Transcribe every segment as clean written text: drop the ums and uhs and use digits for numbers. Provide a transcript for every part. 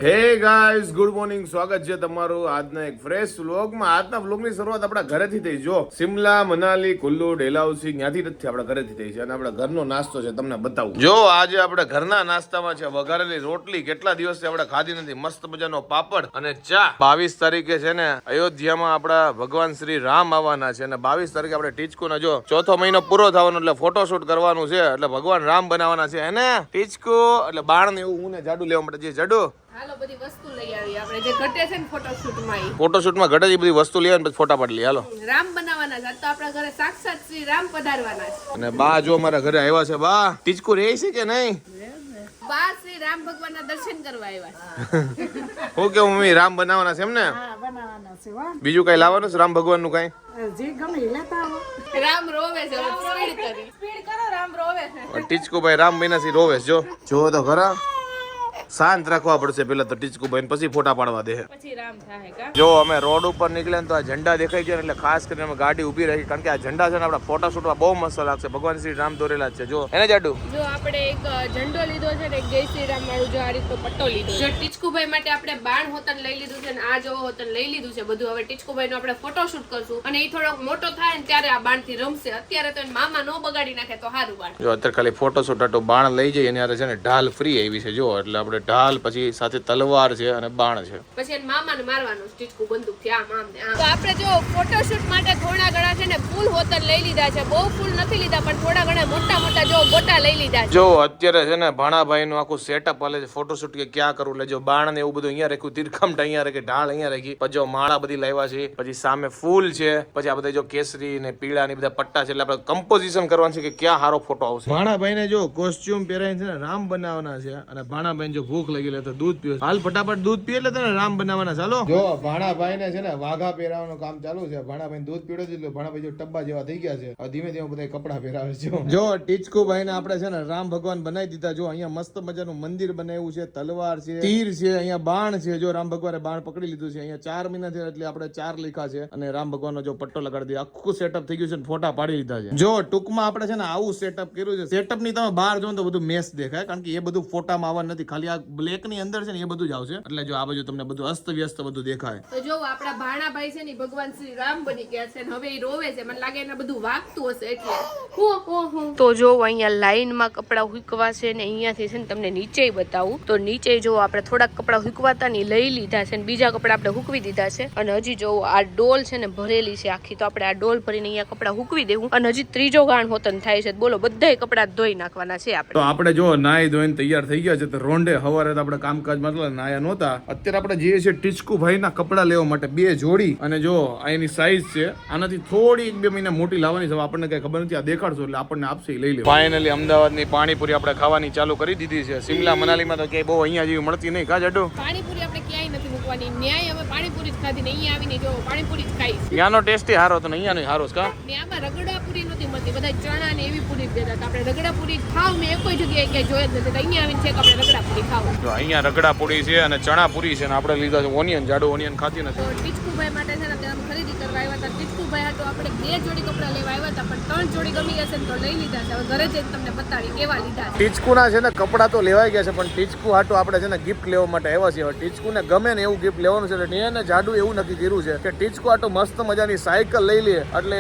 Hey guys good morning, સ્વાગત છે તમારું આજના એક ફ્રેશ વ્લોગમાં. આજના વ્લોગની શરૂઆત આપણા ઘરેથી થઈ. જો સિમલા, મનાલી, કુલ્લુ, ડેલહાઉસી ત્યાંથી નથી, આપણા ઘરેથી થઈ છે અને આપણા ઘરનો નાસ્તો છે, તમને બતાવું. જો આજે આપણે ઘરના નાસ્તામાં છે વઘારેલી રોટલી, કેટલા દિવસથી આપણે ખાધી નથી, મસ્ત મજાનો પાપડ અને ચા. 22 તારીખે છે ને અયોધ્યામાં આપણા ભગવાન શ્રી રામ આવવાના છે અને 22 તારીખે આપણે ટીચકુનો જો ચોથો મહિનો પૂરો થવાનો એટલે ફોટોશૂટ કરવાનું છે, એટલે ભગવાન રામ બનાવવાના છે એને ટીચકુ એટલે બાણ ને એવું હું ને જાડુ લેવા માટે જે જાડુ હાલો બધી વસ્તુ લઈ આવી આપણે જે ઘટે છે ને ફોટોશૂટમાં ઘટે છે બધી વસ્તુ લઈ આવી ફોટા પાડી લઈએ. હાલો રામ બનાવવાના છે તો આપણા ઘરે સાક્ષાત શ્રી રામ પધારવાના છે અને બા જો અમારા ઘરે આવ્યા છે. બા ટીચકુ રહે છે કે નહીં? બા શ્રી રામ ભગવાનના દર્શન કરવા આવ્યા હું કેવું મમ્મી રામ બનાવવાના છે એમ ને? બીજું કઈ લાવવાનું છે રામ ભગવાન નું કઈ? રામ રોવે છે સ્પીડ કરો રામ રોવે છે. ટીચકુ ભાઈ રામ મહિના થી રોવે છે. જો તો ખરા શાંત રાખવા પડશે પેલા તો ટીચકુ ભાઈ, પછી ફોટા પાડવા દે. પછી રામ થાય કા. જો અમે રોડ ઉપર નીકળ્યા ને તો આ ઝંડા દેખાઈ ગયા એટલે ખાસ કરીને અમે ગાડી ઊભી રાખી, કારણ કે આ ઝંડા છે ને આપણા ફોટા શૂટમાં બહુ મસ્ત લાગશે. ભગવાન શ્રી રામ દોરેલા છે જો એને જાડુ. જો આપણે એક ઝંડો લીધો છે ને એક જય શ્રી રામ વાળું જો આ રીતનો પટ્ટો લીધો છે. ટીચકુભાઈ માટે આપણે બાણ હોતન લઈ લીધું છે અને આ જો હોતન લઈ લીધું છે બધું. હવે ટીચકુભાઈ નો આપણે ફોટો શૂટ કરશું અને એ થોડોક મોટો થાય ને ત્યારે આ બાણ થી રમશે. અત્યારે તો મામા નો બગાડી નાખે તો સારું બાણ. જો અત્યારે ખાલી ફોટો શૂટ હતો, બાણ લઈ જઈએ અને છે ને ઢાલ ફ્રી આવી છે જો, એટલે આપણે ઢાલ પછી સાથે તલવાર છે અને બાણ છે, પછી એને મામાને મારવાનું ટીચકુ બંદૂક થી આમ આમ ને આમ. તો આપણે જો ફોટોશૂટ માટે થોડા ઘણા છે ને ફૂલ હોતર લઈ લીધા છે, બહુ ફૂલ નથી લીધા પણ થોડા ઘણા મોટા મોટા જો ગોટા લઈ લીધા છે. જો અત્યારે છે ને ભાણાભાઈ નું આખું સેટઅપ હાલે છે ફોટોશૂટ કે ક્યાં કરવું. લેજો બાણ ને એવું બધું અહીંયા રાખ્યું, તીરખમટ અહીંયા રાખી, ઢાળ અહીંયા રાખી, પછી જો માળા બધી લાવ્યા છે, પછી સામે ફૂલ છે, પછી આ બધા જો કેસરી ને પીળા ને બધા પટ્ટા છે, એટલે આપણે કમ્પોઝિશન કરવાનું છે કે ક્યાં સારો ફોટો આવશે. ભાણાભાઈ ને જો કોસ્ટ્યુમ પહેરાઈને છે ને રામ બનાવવાના છે અને ભાણાભાઈ જો ભૂખ લાગી લે તો દૂધ પીવે. હાલ ફટાફટ દૂધ પીએ એટલે તને રામ બનાવવાના. ચાલો જો ભાણાભાઈ ને છે ને વાઘા પહેરાવાનું કામ ચાલુ છે. ભાણાભાઈ દૂધ પીડો દીધું, ભાણાભાઈ જો ટબ્બા જેવા થઈ ગયા છે, હવે ધીમે ધીમે બધા કપડા પહેરાવે છે. જો ટીચકુભાઈ ને આપણે છે ને રામ ભગવાન બનાવી દીધા. જો અહીંયા મસ્ત મજાનું મંદિર બનાવ્યું છે, તલવાર છે, તીર છે, અહીંયા બાણ છે. જો રામ ભગવાને બાણ પકડી લીધું છે. અહીંયા 4 મહિના થયા એટલે આપણે 4 લખ્યા છે અને રામ ભગવાનનો જો પટ્ટો લગાડી દીધો, આખું સેટઅપ થઈ ગયું છે, ફોટા પાડી લીધા છે. જો ટૂંકમાં આપણે છે ને આવું સેટઅપ કર્યું છે. સેટઅપ ની તમે બહાર જો તો બધું મેસ દેખાય, કારણ કે એ બધું ફોટામાં આવવાનું નથી, ખાલી આ બ્લેક ની અંદર છે ને એ બધું જ આવશે. એટલે જો આ બાજુ તમને બધું અસ્ત વ્યસ્ત બધું દેખાય. તો જો આપણા ભાણાભાઈ છે ને ભગવાન શ્રી રામ બની ગયા છે, હવે એ રોવે છે, મને લાગે એને બધું વાગતું હશે એટલે. તો જો અહીંયા લાઈનમાં કપડા હુકવા છે ને અહીંયાથી છે ને તમને નીચે બતાવું તો નીચે જો આપણે થોડાક કપડા હુકવાતા ને લઈ લીધા છે ને બીજા કપડા આપણે હુકવી દીધા છે. અને હજી જો આ ડોલ છે ને ભરેલી છે આખી, તો આપણે આ ડોલ ભરીને અહીંયા કપડા હુકવી દેવું. અને હજી ત્રીજો ગાણ હોતન થાય છે, બોલો બધાય કપડા ધોઈ નાખવાના છે આપણે. તો આપણે જો નાઈ ધોઈને તૈયાર થઈ ગયા છે, તો રોંડે હવારે આપણે કામકાજ મતલબ નાયા નહોતા. અત્યારે આપણે જઈએ છીએ ટીચકુભાઈ ના કપડા લેવા માટે 2 જોડી. અને જો આની સાઈઝ છે આનાથી થોડી 1-2 મહિના મોટી લાવવાની છે, આપણને કઈ ખબર નથી, આ દેખાડશો એટલે આપણને આપશે લઈ લેવું. ફાઇનલી અમદાવાદની પાણીપુરી આપણે ખાવાની ચાલુ કરી દીધી છે. સિમલા મનાલીમાં તો ક્યાંય બહુ અહીંયા જેવી મળતી નહીં. કા જાડુ પાણીપુરી આપણે ક્યાંય નથી મૂકવાની, ન્યાય હવે પાણીપુરી જ ખાધી ને અહીંયા આવીને જો પાણીપુરી જ ખાઈ. ત્યાંનો ટેસ્ટ હારો હતો ને અહીંયાનો હારો છે. કા આમાં રગડા પૂરી નથી મળતી, બધા ચણા ને એવી પૂરી જ દેતા. આપણે રગડા પૂરી ખાવ મેં એક કોઈ જગ્યાએ ક્યાંય જોઈ જ નથી, અહીંયા આવીને છે કે આપણે રગડા પૂરી ખાવ. જો અહીંયા રગડા પૂરી છે અને ચણા પૂરી છે ને આપણે લીધા છે ઓનિયન. જાડુ ઓનિયન ખાતી નથી. ટીચકુભાઈ માટે છે ને ત્યાં ખરીદી કરવા આવ્યા હતા. ટીચકુભાઈ તો આપણે 2 જોડી કપડા લેવા આવ્યા હતા પણ 3 જોડી ગમી હશે તો લઈ લીધા છે. હવે ઘરે જઈને તમને બતાવી કેવા લીધા છે. ટીચકુના છે ને કપડા તો લેવાઈ ગયા છે પણ ટીચકુ હાટો આપણે છે ને ગિફ્ટ લેવા માટે આવ્યા છીએ. ટીચકુને ગમે ને એવું ગિફ્ટ લેવાનું છે એટલે એને જાડુ એવું નક્કી કર્યું છે કે ટીચકુ હાટો મસ્ત મજાની સાયકલ લઈ લે. એટલે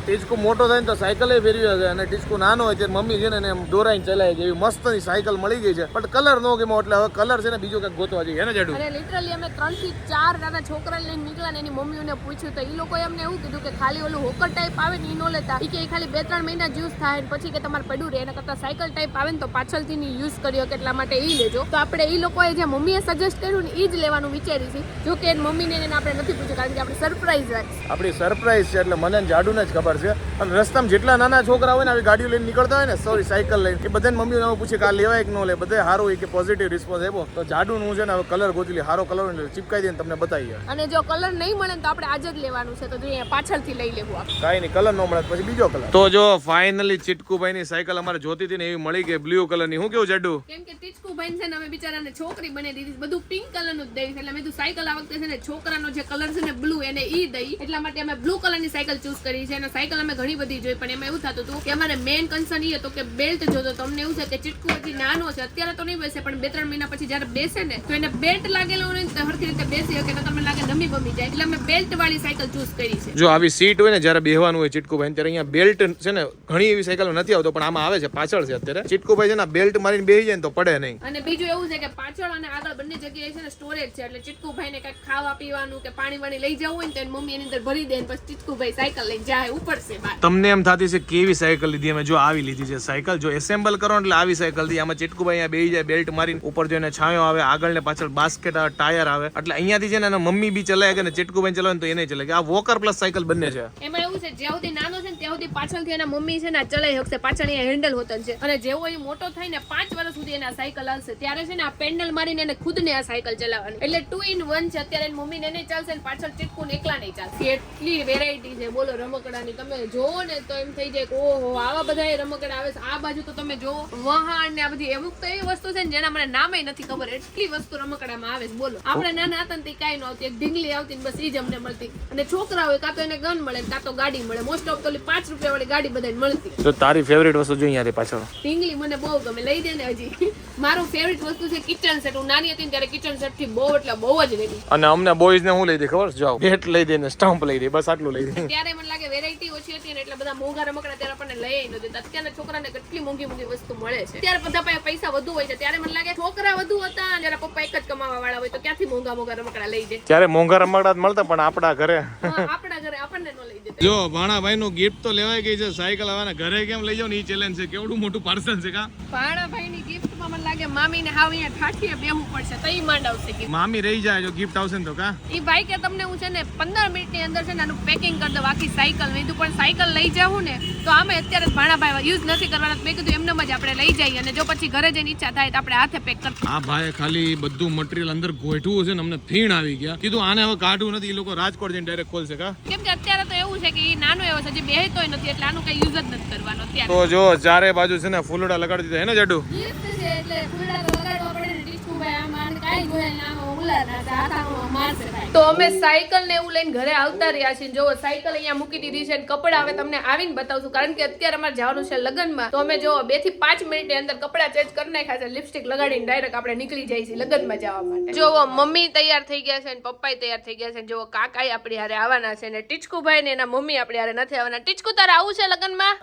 ટીચકુ મોટો થાય ને તો સાયકલ ફેરવી હશે અને ટીચકુ નાનો હોય ત્યારે મમ્મી છે ને એમ દોરાઈને ચલાય જેવી મસ્તની સાયકલ મળી ગઈ છે. પણ કલર નો ગમ્યો એટલે હવે કલર છે ને બીજો કંઈક ગોતવા જઈએ એને જાડુ. અરે લિટરલી અમે 3 થી 4 નાના છોકરા લઈને નીકળ્યા ને એની મમ્મીઓને પૂછ્યું તો એ લોકો એમને એવું કીધું કે ખાલી ઓલું હોકર ટાઈપ આવે ને એ નો લેતા, એ કે ખાલી 2-3 મહિના યુઝ થાય ને પછી કે તમારે પડ્યું રહે, એના કરતા સાયકલ ટાઈપ આવે ને તો પાછળથી ની યુઝ કર્યો કે એટલા માટે એ લેજો. તો આપણે એ લોકોએ જે મમ્મીએ સજેસ્ટ કર્યું ને એ જ લેવાનું વિચારી છે. જો કે એની મમ્મીને એને આપણે નથી પૂછ્યું કારણ કે આપણે સરપ્રાઈઝ રાખીએ. આપણી સરપ્રાઈઝ છે એટલે મને જાડુને જ ખબર છે. અને રસ્તામાં જેટલા નાના છોકરા હોય ને આવી ગાડીઓ લઈને નીકળતા હોય ને સોરી સાયકલ લઈને, એ બધાને મમ્મીઓ પૂછે કે આ લેવાય કે ન લે, બધે સારું હોય કે પોઝિટિવ રિસ્પોન્સ આપ્યો. તો જાડુનું છે ને હવે કલર ગોતી લે, સારો કલર ચીપકાઈ દઈને તમને બતાવીએ. અને જો કલર નહીં મળે તો આપણે આજે જ લેવાનું છે, તો જોઈએ પાછળથી લઈ લેવું. દેવું આપણે. કાઈ નહીં, કલર નો મળે પછી બીજો કલર. તો જો ફાઇનલી ચીટકુભાઈ ની સાયકલ અમારે જોતી હતી ને એવી મળી ગઈ બ્લુ કલર ની. હું કેવું જાડુ? કેમ કે ટીચકુભાઈ છે ને અમે બિચારાને છોકરી બનાવી દીધી, બધું પિંક કલર નું જ દઈ, એટલે મેં કીધું સાયકલ આ વખતે છે ને છોકરાનો જે કલર છે ને બ્લુ એને ઈ દઈ, એટલા માટે અમે બ્લુ કલર ની સાયકલ ચૂઝ કરી છે. અને સાયકલ અમે ઘણી બધી જોઈ, પણ એમાં એવું થતું હતું કે અમારે મેઇન કન્સર્ન એ હતો કે બેલ્ટ જોતો. તમને એવું છે કે ચીટકુ હજી નાનો છે, અત્યારે તો નહીં બેસે, પણ 2-3 મહિના પછી જયારે બેસે ને તો એને બેલ્ટ લાગેલો હોય ને તો હરખી રીતે બેસી શકે, તો તમને લાગે નમી બમી જાય, એટલે અમે બેલ્ટ વાળી સાયકલ ચૂઝ કરી છે. જો આવી સીટ હોય ને જ્યારે બેહવાનું હોય ચીટકુભાઈ, ત્યારે અહીંયા બેલ્ટ છે ને ઘણી એવી સાયકલ નથી આવતો, પણ આમાં આવે છે, પાછળ છે અત્યારે. ચીટકુભાઈ છે ને બેલ્ટ મારીને બેસી જાય ને તો પડે નહીં. અને બીજું એવું છે કે પાછળ અને આગળ બંને જગ્યાએ છે ને સ્ટોરેજ છે, એટલે ચીટકુભાઈ ને કઈક ખાવા પીવાનું કે પાણી વાણી લઈ જવું હોય ને તો એની મમ્મી એની અંદર ભરી દે, પછી ચીટકુભાઈ સાયકલ લઈને જાય ઉપડશે બહાર. તમને એમ થતી છે કેવી સાયકલ લીધી અમે? જો આવી લીધી છે સાયકલ. જો એસેમ્બલ કરો એટલે આવી સાયકલ થી આમાં ચીટકુભાઈ અહીંયા બેસી જાય, બેલ્ટ મારીને ઉપર જોઈને છાંયો આવે, આગળ ને પાછળ બાસ્કેટ આવે, ટાયર આવે, એટલે અહીંયાથી છે ને એના મમ્મી બી ચલાવે કે ચીટકુભાઈ ચલાવે તો એને ચલાવે. આ વોકર પ્લસ સાયકલ બંને છે. એમાં એવું છે જ્યાં સુધી નાનો છે ને ત્યાં સુધી પાછળથી એના મમ્મી છે ને ચલાવી શકશે, પાછળ અહીંયા હેન્ડલ હોતન છે, અને જેવો એ મોટો થાય ને 5 વર્ષ સુધી એને આ સાયકલ હાલશે, ત્યારે છે ને આ પેન્ડલ મારીને એને ખુદ ને આ સાયકલ ચલાવવાની, એટલે 2 in 1 છે. અત્યારે એની મમ્મી ને એને ચાલશે ને પાછળ ચીટકુ ને એકલા નહીં ચાલશે. એટલી વેરાયટી છે બોલો રમકડાની, તમે જોવો ને તો એમ થઈ જાય કે ઓહો આવા બધા રમકડા આવે છે. આ બાજુ તો તમે જો વહાણ ને આ બધી અમુક તો એવી વસ્તુ છે ને જેના મને નામે નથી ખબર, એટલી વસ્તુ રમકડામાં આવે છે બોલો. આપણે નાના હતા ને તે કાંઈ ન આવતી, એક ઢીંગલી આવતી ને બસ એ જ અમને મળતી, અને છોકરા હોય કાં તો એને ગન મળે કાં તો ગાડી મળે, મોસ્ટ ઓફ તો 5 રૂપિયા વાળી ગાડી બધાને મળતી. તો તારી ફેવરિટ વસ્તુ જો અહીંયા પાછળ ઢીંગલી મને બહુ ગમે, લઈ દે ને. હજી મારું ફેવરિટ વસ્તુ છે કિચન સેટ. હું નાની હતી ને ત્યારે કિચન સેટ થી બહુ એટલે બહુ જ લેતી. અને અમને બોયઝ ને હું લઈ દે ખબર છે? જાઓ બેટ લઈ દે ને સ્ટમ્પ લઈ દે, બસ આટલું લઈ દે. ત્યારે મને લાગે વેરાયટી ઓછી હતી ને એટલે બધા મોંઘા રમકડા ત્યારે આપણને લઈ ન દેતા. અત્યારના છોકરાને કેટલી મોંઘી મોંઘી વસ્તુ મળે છે, ત્યારે બધા પાસે પૈસા વધુ હોય છે. ત્યારે મને લાગે છોકરા વધુ હતા અને જરા પપ્પા એક જ કમાવા વાળા હોય તો ક્યાંથી મોંઘા મોંઘા રમકડા લઈ દે. ત્યારે મોંઘા રમકડા મળતા, પણ આપણા ઘરે આપણા ઘરે આપણને ન લઈ દેતા. જો ભાણાભાઈ નું ગિફ્ટ તો લેવાઈ ગઈ છે સાયકલ. હવે ઘરે કેમ લઈ જાવ ને એ ચેલેન્જ છે. કેવડું મોટું પાર્સલ છે કા? ભાણાભાઈ ની ગિફ્ટ માં મને લાગે મામી ને હાવ અહીંયા ઠાઠીએ બેહવું પડશે તઈ માંડ આવશે gift. મામી રહી જાય જો ગિફ્ટ આવશે ને તો કા? ઈ ભાઈ કે તમને હું છે ને 15 મિનિટ ની અંદર છે ને આનું પેકિંગ કરી દઉં આખી સાયકલ. મેં કીધું પણ સાયકલ લઈ જાઉં ને તો આમે અત્યારે જ ભાણાભાઈ યુઝ નથી કરવાના. મેં કીધું એમનેમ જ આપણે લઈ જઈએ, અને જો પછી ઘરે જઈને ઈચ્છા થાય તો આપણે હાથે પેક કરશું. આ ભાઈ ખાલી બધું મટીરિયલ અંદર ગોઠવું છે ને અમને ફીણ આવી ગયા. કીધું આને હવે કાઢવું નથી, એ લોકો રાજકોટ જઈને ડાયરેક્ટ ખોલશે કા? કેમ કે અત્યારે તો એવું છે કે ઈ નાનો એવો છે હજી બેહતોય નથી, એટલે આનું કઈ યુઝ જ નથી કરવાનો અત્યારે. તો જો ચારે બાજુ છે ને ફૂલડા લગાડી દીધા હે ને જાડુ? gift છે એટલે ફૂલડા તો લગાડવા પડે ને. ટીચકુભાઈ આમાં કાઈ ગોયલ નાનો ઉલાર ના આખામાં મારશે ભાઈ. તો અમે સાયકલ ને એવું લઈને ઘરે આવતા રહ્યા છીએ. જો સાયકલ અહીંયા મૂકી દીધી છે, કપડા હવે તમને આવીને બતાવશું, કારણ કે અત્યારે અમારે જવાનું છે લગ્નમાં. તો અમે જો 2 થી 5 મિનિટની અંદર કપડા ચેન્જ કરી નાખ્યા છે, લિપસ્ટિક લગાડીને ડાયરેક્ટ આપણે નીકળી જઈએ છીએ લગ્નમાં જવા માટે. જો મમ્મી તૈયાર થઈ ગયા છે ને પપ્પાય તૈયાર થઈ ગયા છે. જો કાકાઈ આપણી હારે આવવાના છે ને ટીચકુભાઈ ને એના મમ્મી આપણી હારે નથી આવવાના. ટીચકુ તારે આવું છે લગ્નમાં?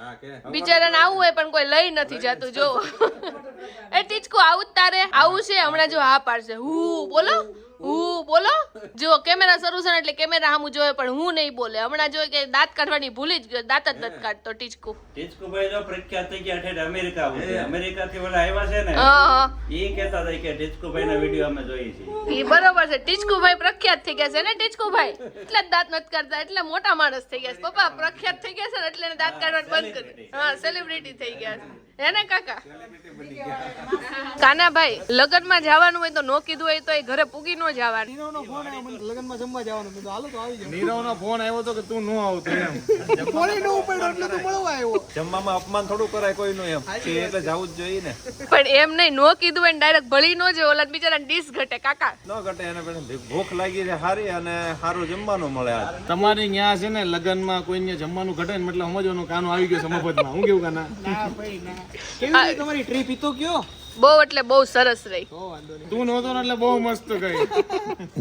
બિચારાને આવું હોય પણ કોઈ લઈ નથી જતું. જો એ ટીચકુ આવું જ તારે આવું છે હમણાં? જો હા પાડશે. હું બોલો હું બોલો. જો કેમેરા શરૂ છે ને એટલે કેમેરા સામું જોવે, પણ હું નહીં બોલે. હમણાં જોઈ કે દાંત કાઢવાની ભૂલી જ ગયો, દાંત જ નથી કાઢતો ટીચકુ. ટીચકુભાઈ જો પ્રખ્યાત થઈ ગયા ઠેઠ અમેરિકા સુધી. અમેરિકાથી ઓલા આવ્યા છે ને હા ઈ કહેતા હતા કે ટીચકુભાઈના વિડિયો અમે જોઈએ છીએ. ઈ બરોબર છે. ટીચકુભાઈ પ્રખ્યાત થઈ ગયા છે ને ટીચકુભાઈ, એટલે જ દાંત નથી કાઢતા, એટલે મોટા માણસ થઈ ગયા છે. પપ્પા પ્રખ્યાત થઈ ગયા છે ને એટલે એને દાંત કાઢવાનું બંધ કરી. હા સેલિબ્રિટી થઈ ગયા છે હે ને કાકા? કાનાભાઈ લગ્નમાં જવાનું હોય તો નો કીધું હોય તો એ ઘરે પૂગી નો જવાનું. લગનમાં જમવા જવાનું મેં તો હાલો તો આવી જાવ. નીરવનો ફોન આવ્યો તો કે તું નો આવતો એમ. કોળી નો ઉપાડ્યો એટલે તું મળવા આવ્યો. જમવામાં અપમાન થોડું કરાય કોઈનું એમ કે એટલે જવું જ જોઈએ ને. પણ એમ નહીં, નો કીધું હોય ડાયરેક્ટ ભળી નો જાય, ઓલા બિચારા ડીશ ઘટે કાકા. ન ઘટે એને પછી ભૂખ લાગી છે સારી અને સારું જમવાનું મળે. આજ તમારે ત્યાં છે ને લગનમાં કોઈને જમવાનું ઘટે ને મતલબ સમજવાનું કાનો આવી ગયો છે મફતમાં. હું કેવું કાના? ના ભાઈ ના. કેવી રહી તમારી ટ્રીપ? ઈ તો કયો? બહુ એટલે બહુ સરસ રહી. તું નહોતો ને એટલે બહુ મસ્ત ગઈ.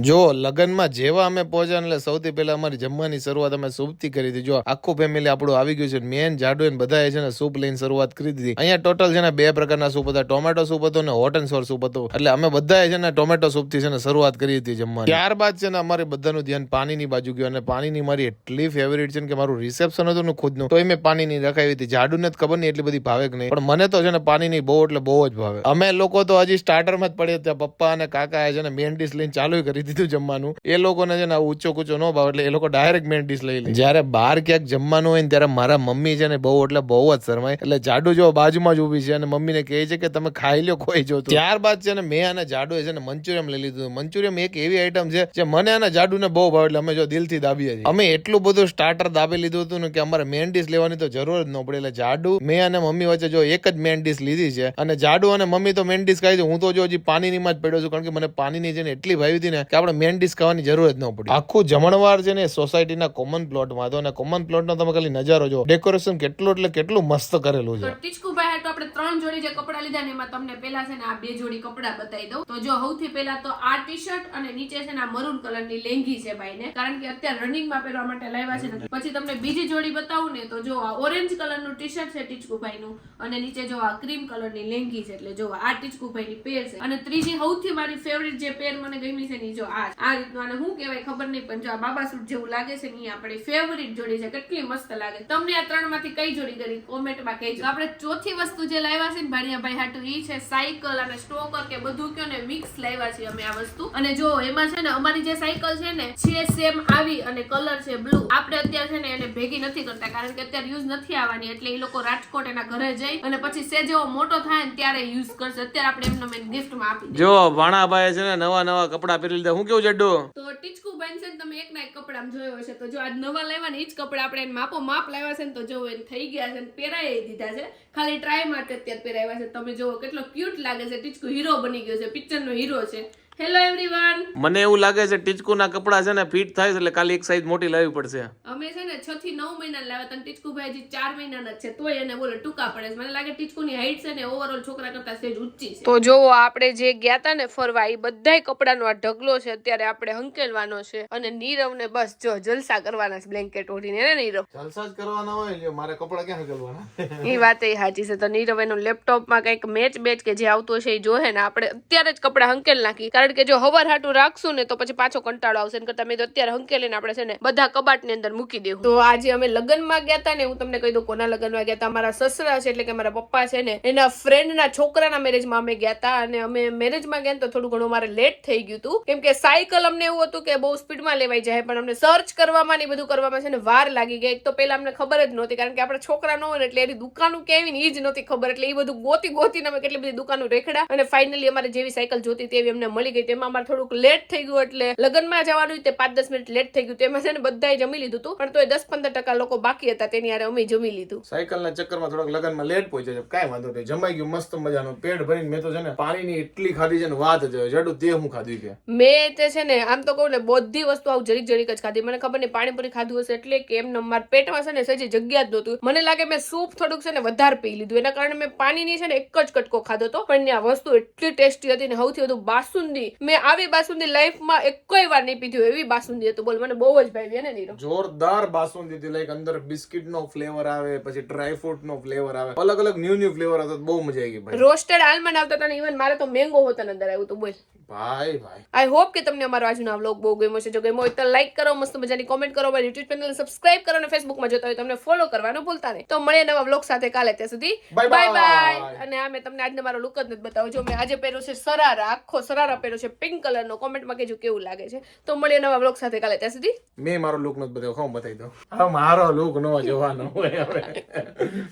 જો લગનમાં જેવા અમે પહોંચ્યા એટલે સૌથી પહેલા અમારી જમવાની શરૂઆત અમે સૂપથી કરી હતી. જો આખું ફેમિલી આપણું આવી ગયું છે, મેન જાડુ ને બધા છે ને સૂપ લઈને શરૂઆત કરી દીધી. અહીંયા ટોટલ છે ને 2 પ્રકારના સૂપ હતા, ટોમેટો સૂપ હતો ને હોટ એન્ડ સોર સૂપ હતો. એટલે અમે બધા છે ને ટોમેટો સૂપ થી છે ને શરૂઆત કરી હતી જમવાની. ત્યારબાદ છે ને અમારે બધાનું ધ્યાન પાણીની બાજુ ગયું, અને પાણીની મારી એટલી ફેવરિટ છે કે મારું રિસેપ્શન હતું ને ખુદનું, તો મેં પાણીની રખાવી હતી. જાડુને જ ખબર નહીં એટલી બધી ભાવે કે નહીં, પણ મને તો છે ને પાણીની બહુ એટલે બહુ જ ભાવે. અમે લોકો તો હજી સ્ટાર્ટરમાં જ પડ્યા ત્યાં પપ્પા અને કાકા છે ને મેન ડીશ લઈને ચાલુ કરી દીધું જમવાનું. એ લોકોને છે ને આવું ઊંચો કૂચો ન ભાવ એટલે એ લોકો ડાયરેક્ટ મેન ડીશ લઈ લે. જયારે બહાર ક્યાંક જમવાનું હોય ને ત્યારે મારા મમ્મી છે ને બહુ જ શરમાય. એટલે જાડુ જો બાજુમાં જ ઊભી છે અને મમ્મીને કહે છે કે તમે ખાઈ લો કોઈ જોતું. ત્યારબાદ છે ને મેં અને જાડુ છે ને મંચુરિયમ લઈ લીધું. મંચુરિયમ એક એવી આઈટમ છે જે મને અને જાડુને બહુ ભાવે એટલે અમે જો દિલથી દાબીએ છીએ. અમે એટલું બધું સ્ટાર્ટર દાબી લીધું હતું ને કે અમારે મેન ડીશ લેવાની તો જરૂર જ ન પડે. એટલે જાડુ મેં અને મમ્મી વચ્ચે જો એક જ મેન ડીશ લીધી છે અને જાડુ અને મમ્મી તો મેન ડીશ ખાઈ છે. હું તો જો હજી પાણીનીમાં જ પડ્યો છું કારણ કે મને પાણીની છે ને એટલી ભાવી હતી ને કે આપણે મેન ડીશ ખાવાની જરૂર જ ન પડી. આખું જમણવાર છે ને સોસાયટીના કોમન પ્લોટમાં હતો અને કોમન પ્લોટનો તમે ખાલી નજારો જો. ડેકોરેશન કેટલું એટલે કેટલું મસ્ત કરેલું છે. ટીચકુભાઈ હાટુ આપણે 3 જોડી જે કપડા લીધા ને એમાં તમને પહેલા છે ને આ 2 જોડી કપડા બતાવી દઉં. તો જો સૌથી પહેલા તો આ ટી-શર્ટ અને નીચે છે ને આ મરૂન કલરની લેંગી છે ભાઈને, કારણ કે અત્યારે રનિંગમાં પહેરવા માટે લાવ્યા છે ને. પછી તમને બીજી જોડી બતાવું ને તો જો આ ઓરેન્જ કલરનું ટી-શર્ટ છે ટીચકુભાઈનું અને નીચે જો આ ક્રીમ કલરની લેંગી છે. એટલે જો આ ટીચકુભાઈની પેર છે. અને ત્રીજી સૌથી મારી ફેવરિટ જે પેર મને ગમી છે ને જો આ રીતનું, આને શું કહેવાય ખબર નહીં પણ જો આ બાબા સૂટ જેવું લાગે છે ને આપણી ફેવરિટ જોડી છે. કેટલી મસ્ત લાગે. તમને આ 3 માંથી કઈ જોડી ગઈ કોમેન્ટમાં કહેજો. આપણે ચોથી વસ્તુ જે લાવ્યા છે ને ભાણિયાભાઈ હાટુ ઈ છે સાયકલ અને સ્ટોકર કે બધું કયો ને મિક્સ લાવ્યા છે અમે આ વસ્તુ. અને જો એમાં છે ને અમારી જે સાયકલ છે ને છે સેમ આવી અને કલર છે બ્લુ. આપણે અત્યારે છે ને એને ભેગી નથી કરતા કારણ કે અત્યારે યુઝ નથી આવવાની. એટલે એ લોકો રાજકોટ એના ઘરે જઈ અને પછી સે જેવો મોટો થાય ને ત્યારે યુઝ કરશે. અત્યારે આપણે એમને મેં ગિફ્ટમાં આપી જો ભાણાભાઈ છે ને નવા કપડા પહેરી લીધા. હું કેવું જડ્ડુ તો ટીચકુભાઈ છે ને તમે એક ના એક કપડામાં જોયો હશે. તો જો આજ નવા લાવ્યા ને ઈ જ કપડા આપણે એને માપ લાવ્યા છે ને તો જો એને થઈ ગયા છે ને પહેરાઈ દીધા છે. ખાલી ટ્રાય માટે અત્યારે પહેરાવ્યા છે. તમે જોવો કેટલો ક્યુટ લાગે છે. ટીચકુ હીરો બની ગયો છે, પિક્ચરનો હીરો છે. Hello everyone. મને એવું લાગે છે ટીચકુના કપડા છે ને ફિટ થાય છે એટલે ખાલી એક સાઈઝ મોટી લાવવી પડશે. અમે છે ને 6 થી 9 મહિના લાવ્યા તને ટીચકુભાઈ હજી 4 મહિનાના જ છે તોય એને બોલો ટૂંકા પડે છે. મને લાગે ટીચકુની હાઈટ છે ને ઓવરઓલ છોકરા કરતા સેજ ઊંચી છે. તો જોવો આપણે જે ગયા તા ને ફરવા ઈ બધાય કપડાનો આ ઢગલો છે અત્યારે આપણે હંકેલવાનો છે અને નીરવને બસ જો જલસા કરવાના છે બ્લેન્કેટ ઓઢીને ને નીરવ. જલસા જ કરવાના હોય લ્યો, મારે કપડા ક્યાં હંકેલવાના. ઈ વાત એ સાચી છે. તો નીરવ એનું લેપટોપમાં કઈક મેચ કે જે આવતું હશે એ જોહે ને આપણે અત્યારે જ કપડા હંકેલ નાખી કારણ કે જો હવાર હાટું રાખશું ને તો પછી પાછો કંટાળો આવશે. કરતા મેં તો અત્યારે હંકેલીને આપણે છે ને બધા કબાટની અંદર મૂકી દેવું. તો આજે અમે લગ્નમાં ગયા હતા ને હું તમને કહી દઉં કોના લગ્નમાં ગયા હતા. અમારા સસરા છે એટલે કે મારા પપ્પા છે ને એના ફ્રેન્ડના છોકરાના મેરેજમાં અમે ગયા હતા અને અમે મેરેજમાં ગયા તો થોડું ઘણું મારે લેટ થઈ ગયું હતું કેમ કે સાયકલ અમને એવું હતું કે બહુ સ્પીડમાં લેવાઈ જાય પણ અમને સર્ચ કરવામાં ને બધું કરવામાં છે ને વાર લાગી ગઈ. એક તો પેલા અમને ખબર જ નહોતી કારણ કે આપણા છોકરા ન હોય ને એટલે એની દુકાનો કેવી ને એ જ નહોતી ખબર. એટલે એ બધું ગોતીને અમે કેટલી બધી દુકાનો રેખડા અને ફાઇનલી અમારે જેવી સાયકલ જોતી તેવી અમને મળી ગઈ. તેમાં અમારે થોડુંક લેટ થઈ ગયું એટલે લગ્નમાં જવાનું તે 5-10 મિનિટ લેટ થઈ ગયું. તેમાં છે ને બધાએ જમી લીધું હતું પણ તોય 10-15% લોકો બાકી હતા તેની હારે અમે જમી લીધું. સાયકલના ચક્કરમાં થોડોક લગનમાં લેટ પહોંચે છે કાંઈ વાંધો નહીં. જમાઈ ગયું મસ્ત મજાનું પેટ ભરીને. મેં તો છે ને પાણીની એટલી ખાધી છે ને વાત જ જડું તે હું ખાધી કે મેં તે છે ને આમ તો કહું ને બધી વસ્તુ આવું જરીક જ ખાધી. મને ખબર નહીં પાણીપુરી ખાધું હશે એટલે કે એમને મારા પેટમાં છે ને સજી જગ્યા જ નહોતું. મને લાગે મેં સૂપ થોડુંક છે ને વધારે પી લીધું એના કારણે મેં પાણીની છે ને એક જ કટકો ખાધો હતો પણ આ વસ્તુ એટલી ટેસ્ટી હતી ને સૌથી વધુ બાસુંદી. મેં આવી બાસુંદી લાઈફમાં એકોય વાર નહીં પીધી એવી બાસુંદી હતું. બોલ મને બહુ જ ભાવી ને નીરવ. જોરદાર બાસુંદી હતી. લાઈક અંદર બિસ્કિટ નો ફ્લેવર આવે પછી ડ્રાય ફ્રૂટ નો ફ્લેવર આવે અલગ અલગ ન્યુ ફ્લેવર આવતો બહુ મજા આવી ગઈ ભાઈ. રોસ્ટેડ આલમંડ આવતા હતા ને ઇવન મારે તો મેંગો હોતા અંદર આવ્યું હતું. બોલ ભાઈ આઈ હોપ કે તમને અમારો આજનો આ વ્લોગ બહુ ગમ્યો છે. જો ગમ્યો હોય તો લાઈક કરો, મસ્ત મજાની કોમેન્ટ કરો, મારી યુટ્યુબ ચેનલ સબસ્ક્રાઇબ કરો અને ફેસબુકમાં જોતા હોય તમને ફોલો કરવાનું ભૂલતા નહીં. તો મળીએ નવા વ્લોગ સાથે કાલે. ત્યાં સુધી Bye બાય bye. બાય. અને આ મેં તમને આજનો મારો લુક જ નથી બતાવ્યો. જો મેં આજે પહેર્યો છે સરારા, આખો સરારા પહેર્યો છે પિંક કલરનો. કોમેન્ટમાં કહેજો કેવું લાગે છે. તો મળીએ નવા વ્લોગ સાથે કાલે. ત્યાં સુધી મેં મારો લુક નથી બતાવ્યો. હું બતાવી દઉં. હવે મારો લુક નો જોવાનો હોય હવે.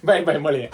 બાય બાય મળીએ.